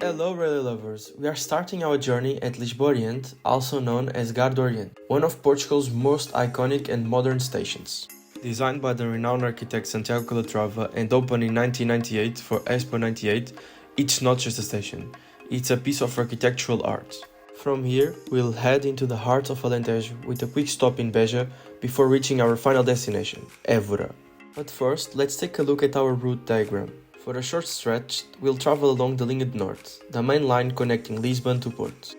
Hello railway lovers, we are starting our journey at Lisboa-Oriente, also known as Gare, one of Portugal's most iconic and modern stations. Designed by the renowned architect Santiago Calatrava and opened in 1998 for Expo 98, it's not just a station, it's a piece of architectural art. From here, we'll head into the heart of Alentejo with a quick stop in Beja before reaching our final destination, Évora. But first, let's take a look at our route diagram. For a short stretch, we'll travel along the Linha do Norte, the main line connecting Lisbon to Porto.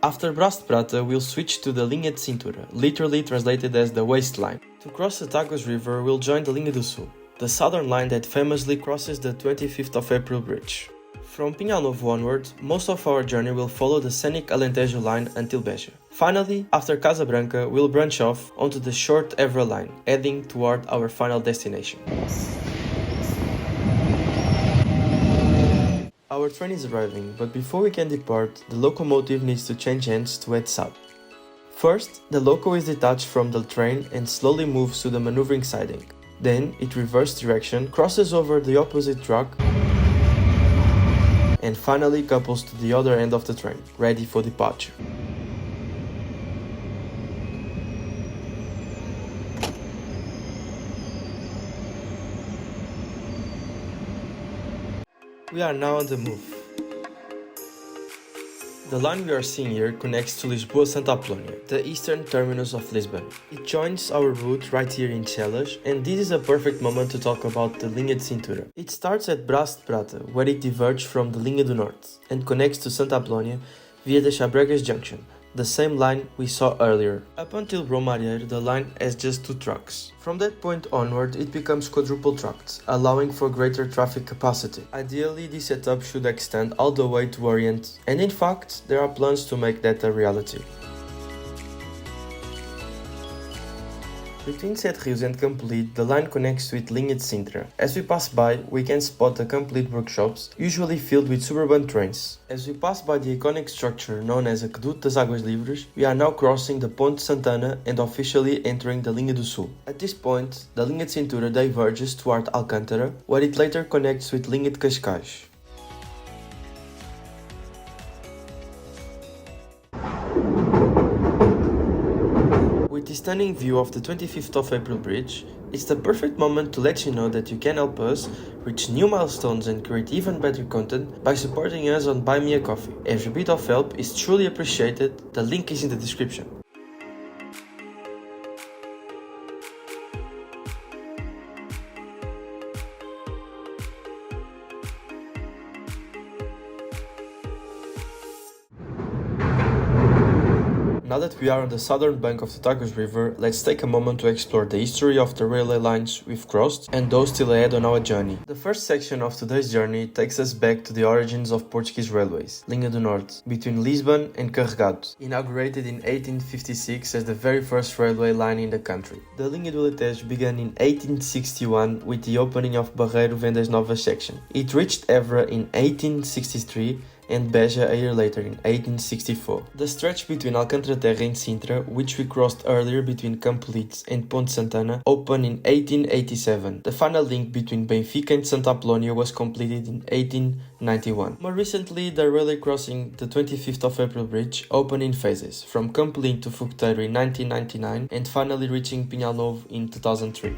After Braço de Prata, we'll switch to the Linha de Cintura, literally translated as the waistline. To cross the Tagus River, we'll join the Linha do Sul, the southern line that famously crosses the 25th of April bridge. From Pinhal Novo onward, most of our journey will follow the scenic Alentejo line until Beja. Finally, after Casa Branca, we'll branch off onto the short Évora line, heading toward our final destination. Our train is arriving, but before we can depart, the locomotive needs to change hands to head south. First, the loco is detached from the train and slowly moves to the maneuvering siding. Then, it reverses direction, crosses over the opposite track, and finally couples to the other end of the train, ready for departure. We are now on the move. The line we are seeing here connects to Lisboa-Santa Apolónia, the eastern terminus of Lisbon. It joins our route right here in Chelas, and this is a perfect moment to talk about the Linha de Cintura. It starts at Braço de Prata, where it diverges from the Linha do Norte, and connects to Santa Apolónia via the Chabregas Junction, the same line we saw earlier. Up until Romareiro, the line has just 2 tracks. From that point onward, it becomes quadruple tracked, allowing for greater traffic capacity. Ideally, this setup should extend all the way to Orient, and in fact, there are plans to make that a reality. Between Sete Rios and Complete, the line connects with Linha de Cintura. As we pass by, we can spot the Complete workshops, usually filled with suburban trains. As we pass by the iconic structure known as Aqueduto das Águas Livres, we are now crossing the Ponte Santana and officially entering the Linha do Sul. At this point, the Linha de Cintura diverges toward Alcântara, where it later connects with Linha de Cascais. With the stunning view of the 25th of April bridge, it's the perfect moment to let you know that you can help us reach new milestones and create even better content by supporting us on Buy Me a Coffee. Every bit of help is truly appreciated, the link is in the description. Now that we are on the southern bank of the Tagus River, let's take a moment to explore the history of the railway lines we've crossed and those still ahead on our journey. The first section of today's journey takes us back to the origins of Portuguese railways, Linha do Norte, between Lisbon and Carregado, inaugurated in 1856 as the very first railway line in the country. The Linha do Alentejo began in 1861 with the opening of Barreiro Vendas Novas section. It reached Évora in 1863 and Beja a year later in 1864. The stretch between Alcântara Terra and Sintra, which we crossed earlier between Campolites and Ponte Santana, opened in 1887. The final link between Benfica and Santa Apolónia was completed in 1891. More recently, the railway crossing the 25th of April bridge opened in phases, from Campolite to Fogoteiro in 1999 and finally reaching Pinhal Novo in 2003.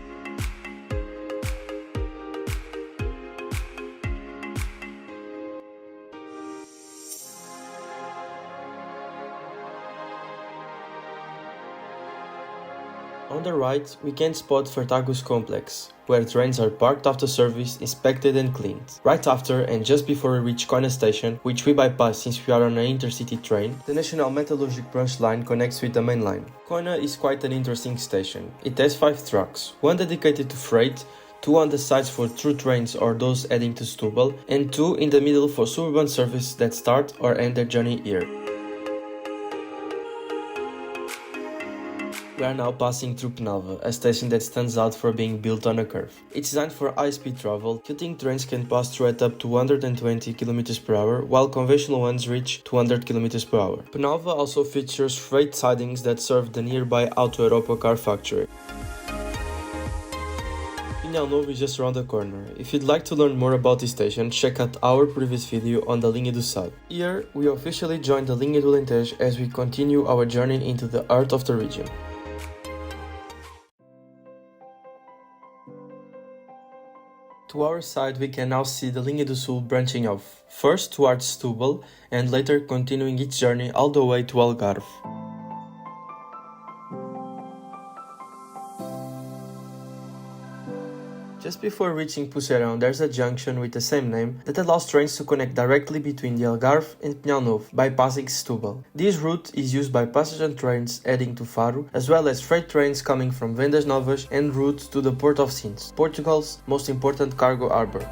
On the right, we can spot Fartagus Complex, where trains are parked after service, inspected and cleaned. Right after and just before we reach Coina station, which we bypass since we are on an intercity train, the National Metallurgic branch line connects with the main line. Coina is quite an interesting station. It has 5 tracks, one dedicated to freight, 2 on the sides for through trains or those heading to Setúbal, and 2 in the middle for suburban services that start or end their journey here. We are now passing through Penalva, a station that stands out for being built on a curve. It's designed for high-speed travel. Shunting trains can pass through at up to 120 km per hour, while conventional ones reach 200 km per hour. Penalva also features freight sidings that serve the nearby Auto Europa car factory. Pinhal Novo is just around the corner. If you'd like to learn more about this station, check out our previous video on the Linha do Sado. Here, we officially join the Linha do Alentejo as we continue our journey into the heart of the region. To our side, we can now see the Linha do Sul branching off, first towards Setúbal and later continuing its journey all the way to Algarve. Just before reaching Pucerão, there's a junction with the same name that allows trains to connect directly between the Algarve and Pinhal Novo, bypassing Setúbal. This route is used by passenger trains heading to Faro, as well as freight trains coming from Vendas Novas en route to the port of Sines, Portugal's most important cargo harbour.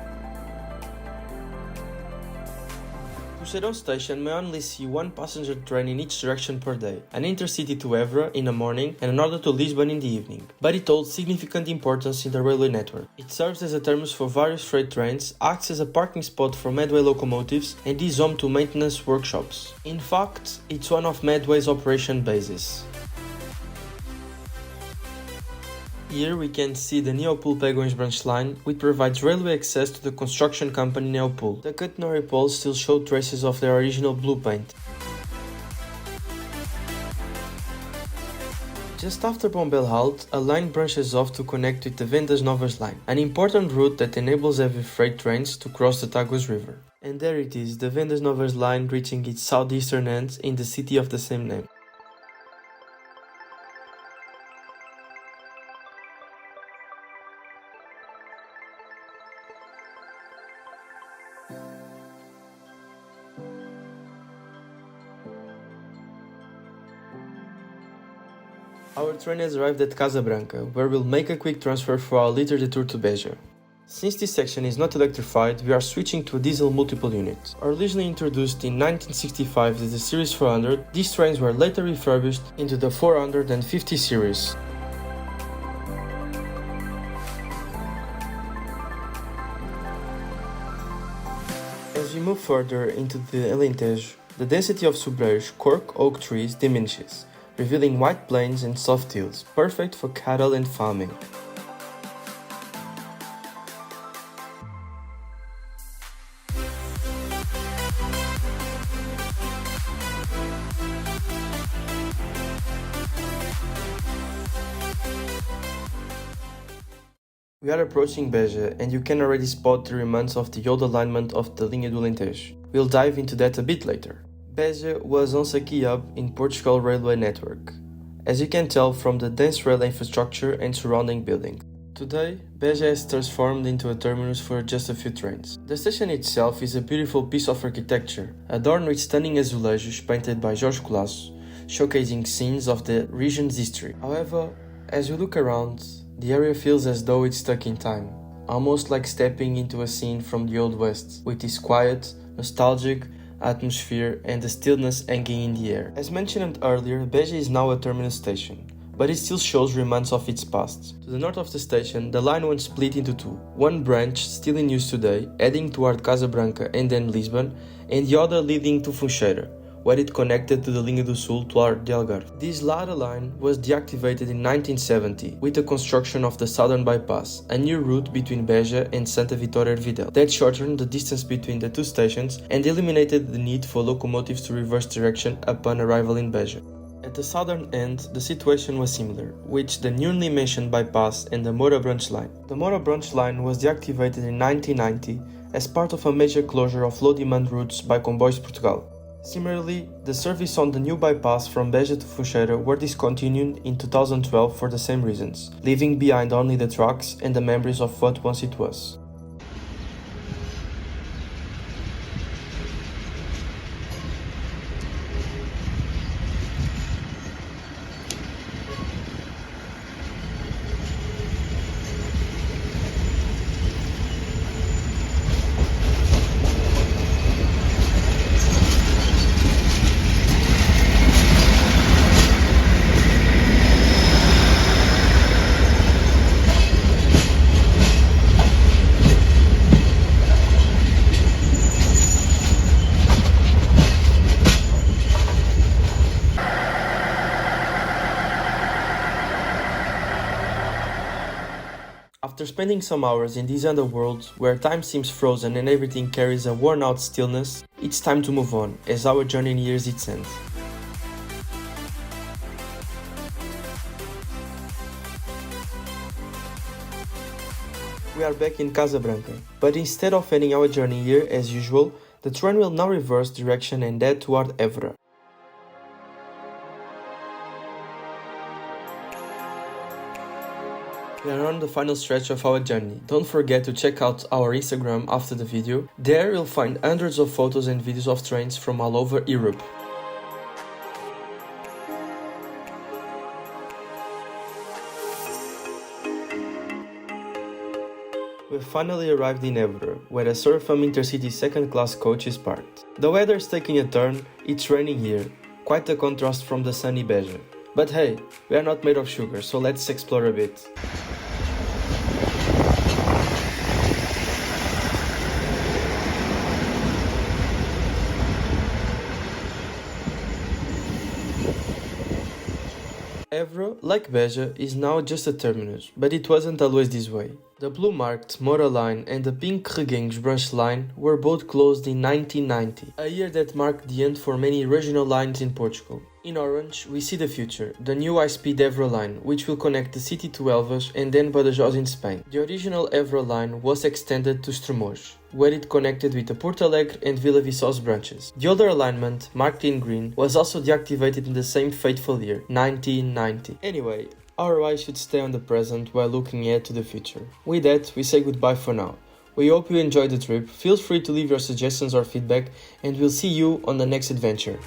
Pucerão station may only see one passenger train in each direction per day, an intercity to Évora in the morning and another to Lisbon in the evening, but it holds significant importance in the railway network. It serves as a terminus for various freight trains, acts as a parking spot for Medway locomotives, and is home to maintenance workshops. In fact, it's one of Medway's operation bases. Here we can see the Neopol-Pegões branch line, which provides railway access to the construction company Neopol. The catenary poles still show traces of their original blue paint. Just after Bombel Halt, a line branches off to connect with the Vendas Novas line, an important route that enables heavy freight trains to cross the Tagus River. And there it is, the Vendas Novas line reaching its southeastern end in the city of the same name. Our train has arrived at Casa Branca, where we'll make a quick transfer for our later detour to Beja. Since this section is not electrified, we are switching to a diesel multiple unit. Originally introduced in 1965 as the Series 400, these trains were later refurbished into the 450 series. As we move further into the Alentejo, the density of sobreiros, cork oak trees diminishes, revealing white plains and soft hills, perfect for cattle and farming. We are approaching Beja, and you can already spot the remains of the old alignment of the Linha do Alentejo. We'll dive into that a bit later. Beja was once a key hub in Portugal's railway network, as you can tell from the dense rail infrastructure and surrounding buildings. Today, Beja has transformed into a terminus for just a few trains. The station itself is a beautiful piece of architecture, adorned with stunning azulejos painted by Jorge Colasso, showcasing scenes of the region's history. However, as you look around, the area feels as though it's stuck in time, almost like stepping into a scene from the Old West, with its quiet, nostalgic atmosphere and the stillness hanging in the air. As mentioned earlier, Beja is now a terminus station, but it still shows remnants of its past. To the north of the station, the line once split into two, one branch still in use today, heading toward Casa Branca and then Lisbon, and the other leading to Funcheira, where it connected to the Linha do Sul toward the Algarve. This latter line was deactivated in 1970 with the construction of the Southern Bypass, a new route between Beja and Santa Vitória Ervidel that shortened the distance between the two stations and eliminated the need for locomotives to reverse direction upon arrival in Beja. At the southern end, the situation was similar, with the newly mentioned bypass and the Moura branch line. The Moura branch line was deactivated in 1990 as part of a major closure of low-demand routes by Comboios Portugal. Similarly, the service on the new bypass from Beja to Funcheira were discontinued in 2012 for the same reasons, leaving behind only the tracks and the memories of what once it was. After spending some hours in this underworld, where time seems frozen and everything carries a worn-out stillness, it's time to move on, as our journey nears its end. We are back in Casa Branca, but instead of ending our journey here as usual, the train will now reverse direction and head toward Évora. We are on the final stretch of our journey. Don't forget to check out our Instagram after the video. There you'll find hundreds of photos and videos of trains from all over Europe. We've finally arrived in Évora, where a Surfam Intercity second-class coach is parked. The weather is taking a turn, it's raining here, quite a contrast from the sunny Beja. But hey, we are not made of sugar, so let's explore a bit. Évora, like Beja, is now just a terminus, but it wasn't always this way. The blue-marked Mora line and the pink Reguengos branch line were both closed in 1990, a year that marked the end for many regional lines in Portugal. In orange, we see the future, the new high-speed Évora line, which will connect the city to Elvas and then Badajoz in Spain. The original Évora line was extended to Estremoz, where it connected with the Porto Alegre and Vila Viçosa branches. The older alignment, marked in green, was also deactivated in the same fateful year, 1990. Anyway, our eyes should stay on the present while looking ahead to the future. With that, we say goodbye for now. We hope you enjoyed the trip, feel free to leave your suggestions or feedback, and we'll see you on the next adventure.